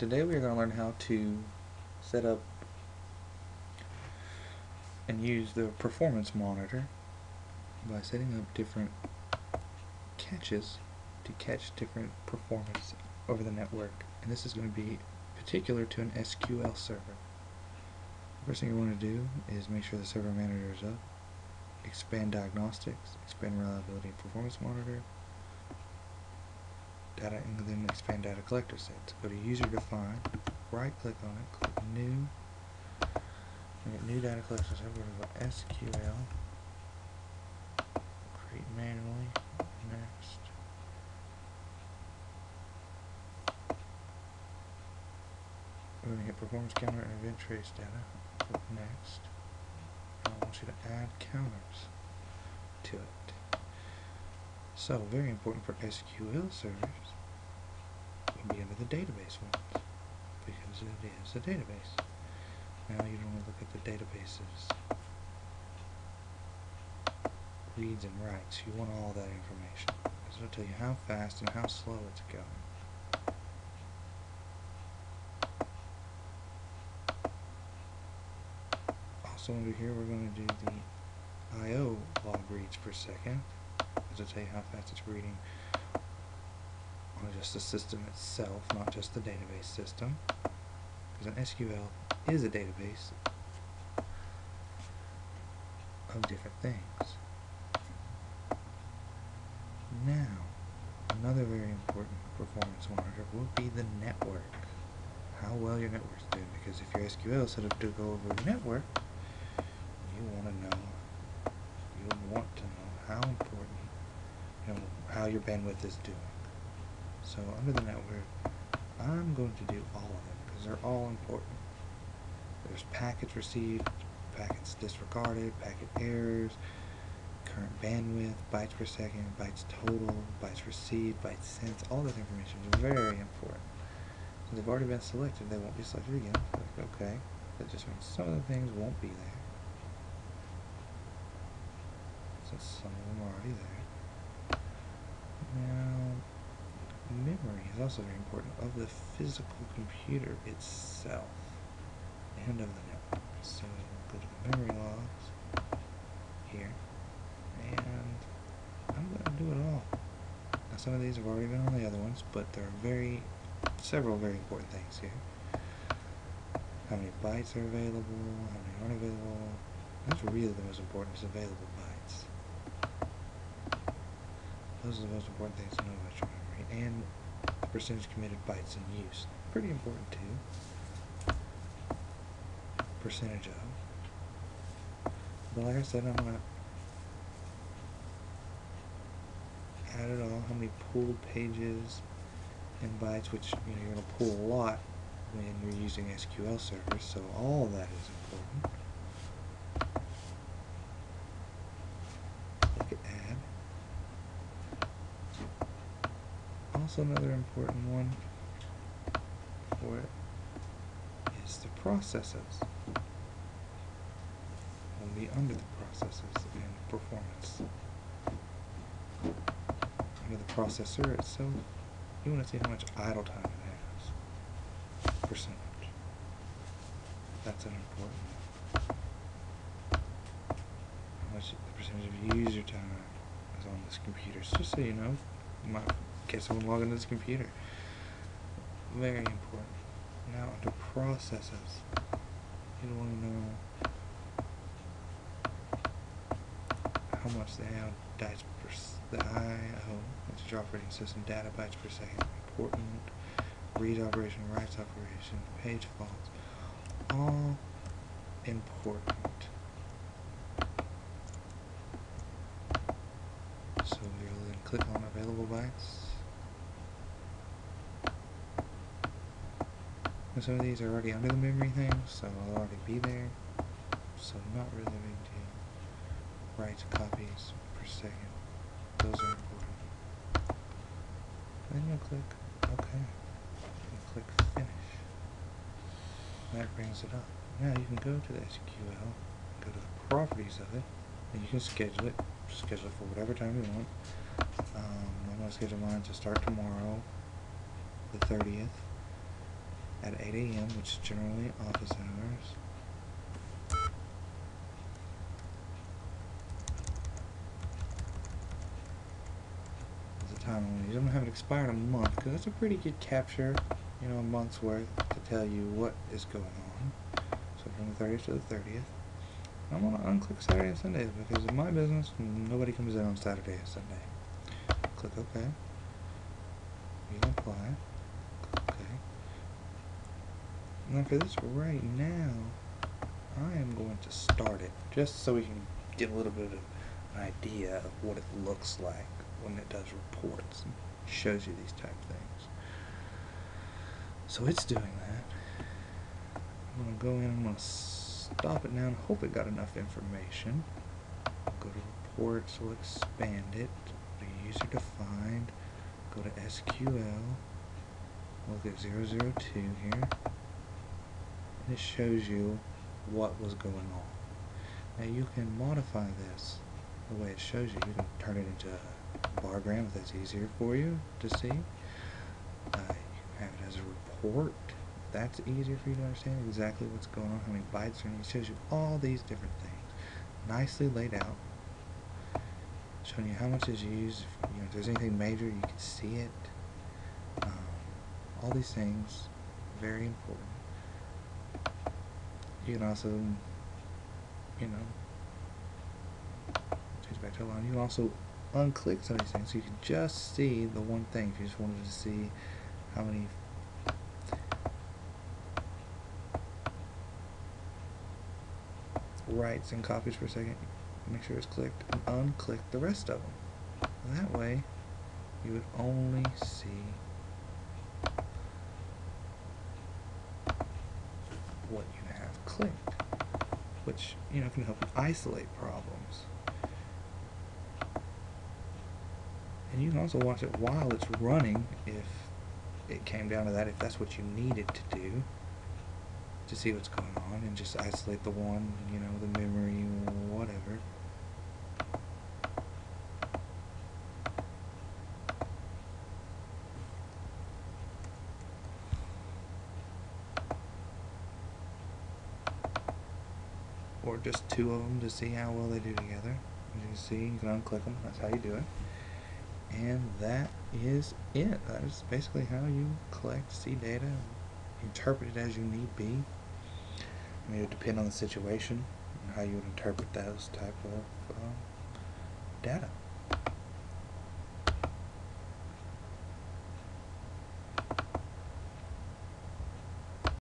Today we are going to learn how to set up and use the performance monitor by setting up different catches to catch different performance over the network. And this is going to be particular to an SQL server. First thing you want to do is make sure the server manager is up, expand diagnostics, expand reliability and performance monitor, data, and then expand data collector sets. Go to user define, right click on it, click new, and get new data collector set. We're going to go SQL, create manually, next. We're going to get performance counter and event trace data, click next. And I want you to add counters to it. So, very important for SQL servers, will be under the database ones, because it is a database. Now you don't want to look at the database's reads and writes. You want all that information, because it'll tell you how fast and how slow it's going. Also under here we're going to do the I/O log reads per second. It'll tell you how fast it's reading on just the system itself, not just the database system. Because an SQL is a database of different things. Now, another very important performance monitor will be the network. How well your network's doing, because if your SQL is set up to go over the network, you want to know how important, how your bandwidth is doing. So under the network, I'm going to do all of them because they're all important. There's packets received, packets disregarded, packet errors, current bandwidth, bytes per second, bytes total, bytes received, bytes sent. All this information is very important. Since they've already been selected, they won't be selected again. Like, okay, that just means some of the things won't be there, since some of them are already there. Now, memory is also very important of the physical computer itself and of the network. So go to the memory logs here, and I'm going to do it all. Now some of these have already been on the other ones, but there are several very important things here. How many bytes are available, how many aren't available. That's really the most important, is available bytes. Those are the most important things to know about your memory. And the percentage committed bytes in use. Pretty important too. Percentage of. But like I said, I'm going to add it all. How many pulled pages and bytes, which you're going to pull a lot when you're using SQL servers, so all that is important. Click add. Also another important one for it is the processes. Will be under the processes and performance. Under the processor itself, you want to see how much idle time it has. Percentage. That's an important one. How much the percentage of user time is on this computer. So just so you know, you might get someone log into this computer. Very important. Now under processes, you want to know how much they have the I/O, which is your operating system data bytes per second. Important. Read operation, writes operation, page faults. All important. So you'll then click on available bytes. And some of these are already under the memory thing, so they'll already be there. So not really a big deal. Writes copies per second. Those are important. Then you'll click OK. And click Finish. That brings it up. Now you can go to the SQL, go to the properties of it, and you can schedule it. Schedule it for whatever time you want. I'm going to schedule mine to start tomorrow, the 30th, at 8 a.m., which is generally office hours. There's a time when you don't have it expired a month, because that's a pretty good capture, you know, a month's worth to tell you what is going on. So from the 30th to the 30th. I'm going to unclick Saturday and Sunday because in my business, nobody comes in on Saturday and Sunday. Click OK. You can apply. Click OK. Now for this right now, I am going to start it just so we can get a little bit of an idea of what it looks like when it does reports and shows you these type of things. So it's doing that. I'm going to go in, I'm going to stop it now and hope it got enough information. Go to reports, we'll expand it, go to user defined, go to SQL, look at 002 here, and it shows you what was going on. Now you can modify this the way it shows you. You can turn it into a bar graph if that's easier for you to see. You can have it as a report. That's easier for you to understand exactly what's going on, how many bytes are in it. It shows you all these different things, nicely laid out, showing you how much is used. If there's anything major, you can see it. All these things, very important. You can also, change back to a line. You can also unclick some of these things, so you can just see the one thing. If you just wanted to see how many writes and copies per second, make sure it's clicked and unclick the rest of them. That way you would only see what you have clicked, which can help you isolate problems. And you can also watch it while it's running if it came down to that, if that's what you needed to do to see what's going on, and just isolate the one, the memory, whatever. Or just two of them to see how well they do together. As you can see, you can unclick them. That's how you do it. And that is it. That is basically how you collect, see data, interpret it as you need be. I mean, it would depend on the situation and how you would interpret those type of data.